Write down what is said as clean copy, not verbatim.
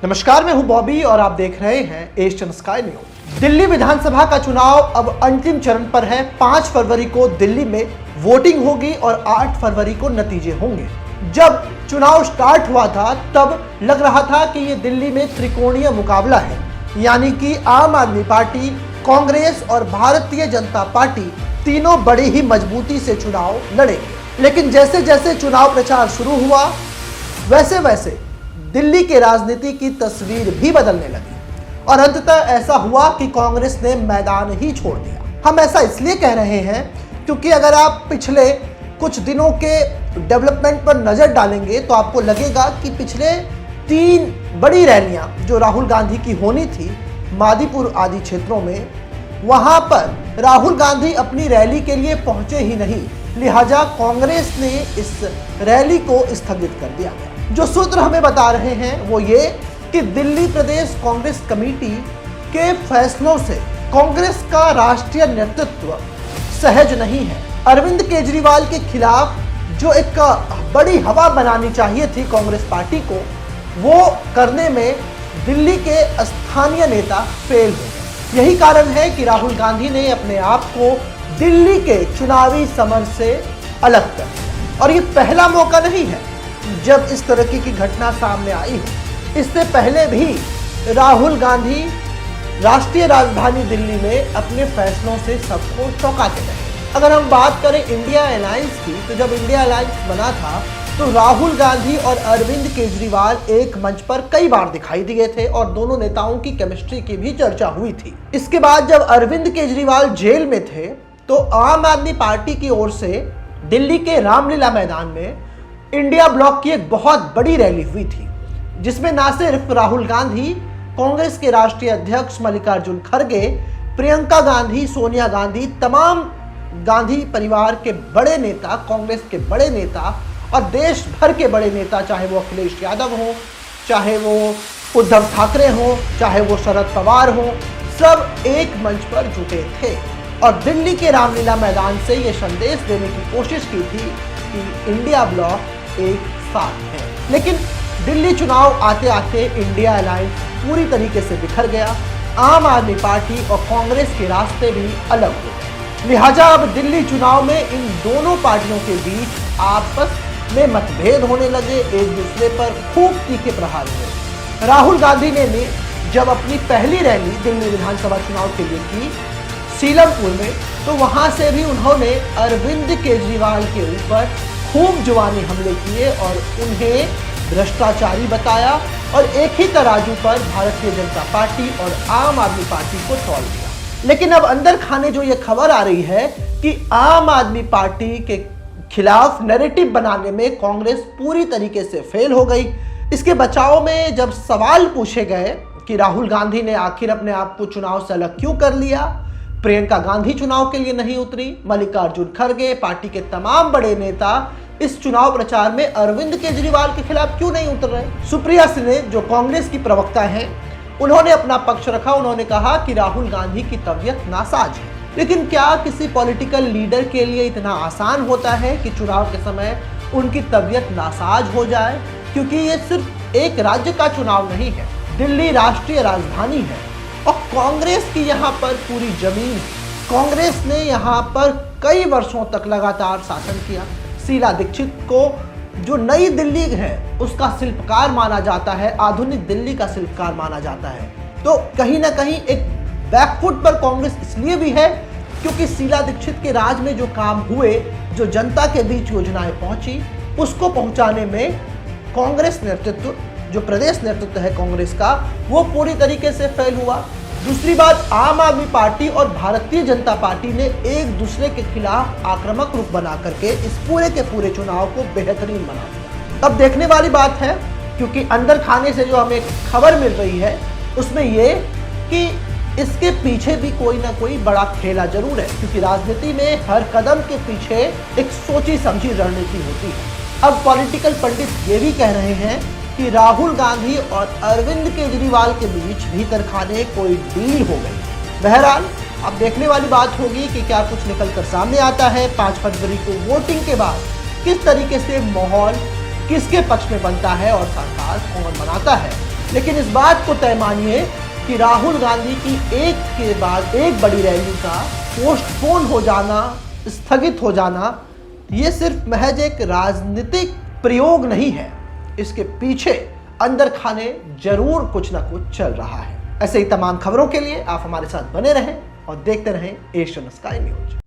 नमस्कार, मैं हूं बॉबी और आप देख रहे हैं एशियन स्काई न्यूज। दिल्ली विधानसभा का चुनाव अब अंतिम चरण पर है। 5 फरवरी को दिल्ली में वोटिंग होगी और 8 फरवरी को नतीजे होंगे। जब चुनाव स्टार्ट हुआ था तब लग रहा था कि ये दिल्ली में त्रिकोणीय मुकाबला है, यानी कि आम आदमी पार्टी, कांग्रेस और भारतीय जनता पार्टी तीनों बड़ी ही मजबूती से चुनाव लड़ेंगे। लेकिन जैसे जैसे चुनाव प्रचार शुरू हुआ वैसे वैसे दिल्ली के राजनीति की तस्वीर भी बदलने लगी और अंततः ऐसा हुआ कि कांग्रेस ने मैदान ही छोड़ दिया। हम ऐसा इसलिए कह रहे हैं क्योंकि अगर आप पिछले कुछ दिनों के डेवलपमेंट पर नजर डालेंगे तो आपको लगेगा कि पिछले 3 बड़ी रैलियां जो राहुल गांधी की होनी थी मादीपुर आदि क्षेत्रों में, वहां पर राहुल गांधी अपनी रैली के लिए पहुंचे ही नहीं, लिहाजा कांग्रेस ने इस रैली को स्थगित कर दिया। जो सूत्र हमें बता रहे हैं वो ये कि दिल्ली प्रदेश कांग्रेस कमेटी के फैसलों से कांग्रेस का राष्ट्रीय नेतृत्व सहज नहीं है। अरविंद केजरीवाल के खिलाफ जो एक बड़ी हवा बनानी चाहिए थी कांग्रेस पार्टी को, वो करने में दिल्ली के स्थानीय नेता फेल हो गए। यही कारण है कि राहुल गांधी ने अपने आप को दिल्ली के चुनावी समर से अलग कर दिया। और ये पहला मौका नहीं है जब इस तरह की घटना सामने आई है। इससे पहले भी राहुल गांधी राष्ट्रीय राजधानी दिल्ली में अपने फैसलों से सबको चौंकाते रहे। अगर हम बात करें इंडिया अलायंस की, तो जब इंडिया अलायंस बना था तो राहुल गांधी और अरविंद केजरीवाल एक मंच पर कई बार दिखाई दिए थे और दोनों नेताओं की केमिस्ट्री की भी चर्चा हुई थी। इसके बाद जब अरविंद केजरीवाल जेल में थे तो आम आदमी पार्टी की ओर से दिल्ली के रामलीला मैदान में इंडिया ब्लॉक की एक बहुत बड़ी रैली हुई थी, जिसमें ना सिर्फ राहुल गांधी, कांग्रेस के राष्ट्रीय अध्यक्ष मल्लिकार्जुन खड़गे, प्रियंका गांधी, सोनिया गांधी, तमाम गांधी परिवार के बड़े नेता, कांग्रेस के बड़े नेता और देश भर के बड़े नेता, चाहे वो अखिलेश यादव हो, चाहे वो उद्धव ठाकरे हो, चाहे वो शरद पवार हो, सब एक मंच पर जुटे थे और दिल्ली के रामलीला मैदान से ये संदेश देने की कोशिश की थी कि इंडिया ब्लॉक एक साथ है। लेकिन दिल्ली चुनाव आते आते इंडिया अलायंस पूरी तरीके से बिखर गया। आम आदमी पार्टी और कांग्रेस के रास्ते भी अलग हो गए। लिहाजा अब दिल्ली चुनाव में इन दोनों पार्टियों के बीच आपस में मतभेद होने लगे, एक दूसरे पर खूब तीखे प्रहार हुए। राहुल गांधी ने जब अपनी पहली रैली दिल्ली विधानसभा चुनाव के लिए की सीलमपुर में, तो वहां से भी उन्होंने अरविंद केजरीवाल के ऊपर खूब जुबानी हमले किए और उन्हें भ्रष्टाचारी बताया और एक ही तराजू पर भारतीय जनता पार्टी और आम आदमी पार्टी को तौल दिया। लेकिन अब अंदर खाने जो ये खबर आ रही है कि आम आदमी पार्टी के खिलाफ नैरेटिव बनाने में कांग्रेस पूरी तरीके से फेल हो गई। इसके बचाव में जब सवाल पूछे गए कि राहुल गांधी ने आखिर अपने आप को चुनाव से अलग क्यों कर लिया, प्रियंका गांधी चुनाव के लिए नहीं उतरी, मल्लिकार्जुन खड़गे, पार्टी के तमाम बड़े नेता इस चुनाव प्रचार में अरविंद केजरीवाल के खिलाफ क्यों नहीं उतर रहे, सुप्रिया सिन्हा जो कांग्रेस की प्रवक्ता हैं, उन्होंने अपना पक्ष रखा। उन्होंने कहा कि राहुल गांधी की तबीयत नासाज है। लेकिन क्या किसी पॉलिटिकल लीडर के लिए इतना आसान होता है कि चुनाव के समय उनकी तबीयत नासाज हो जाए? क्योंकि ये सिर्फ एक राज्य का चुनाव नहीं है, दिल्ली राष्ट्रीय राजधानी है और कांग्रेस की यहाँ पर पूरी जमीन। कांग्रेस ने यहाँ पर कई वर्षों तक लगातार शासन किया। शीला दीक्षित को जो नई दिल्ली है उसका शिल्पकार माना जाता है, आधुनिक दिल्ली का शिल्पकार माना जाता है। तो कहीं ना कहीं एक बैकफुट पर कांग्रेस इसलिए भी है क्योंकि शीला दीक्षित के राज में जो काम हुए, जो जनता के बीच योजनाएं पहुंची, उसको पहुंचाने में कांग्रेस नेतृत्व, जो प्रदेश नेतृत्व है कांग्रेस का, वो पूरी तरीके से फेल हुआ। दूसरी बात, आम आदमी पार्टी और भारतीय जनता पार्टी ने एक दूसरे के खिलाफ आक्रामक रुख बना करके इस पूरे के पूरे चुनाव को बेहतरीन बना दिया। अब देखने वाली बात है, क्योंकि अंदर खाने से जो हमें खबर मिल रही है उसमें ये कि इसके पीछे भी कोई ना कोई बड़ा खेला जरूर है, क्योंकि राजनीति में हर कदम के पीछे एक सोची समझी रणनीति होती है। अब पॉलिटिकल पंडित ये भी कह रहे हैं कि राहुल गांधी और अरविंद केजरीवाल के बीच भीतर खाने कोई डील हो गई। बहरहाल अब देखने वाली बात होगी कि क्या कुछ निकल कर सामने आता है। 5 फरवरी को वोटिंग के बाद किस तरीके से माहौल किसके पक्ष में बनता है और सरकार कौन बनाता है, लेकिन इस बात को तय मानिए कि राहुल गांधी की एक के बाद एक बड़ी रैली का पोस्टपोन हो जाना, स्थगित हो जाना, ये सिर्फ महज एक राजनीतिक प्रयोग नहीं है। इसके पीछे अंदर खाने जरूर कुछ ना कुछ चल रहा है। ऐसे ही तमाम खबरों के लिए आप हमारे साथ बने रहें और देखते रहें एशियन स्काई न्यूज।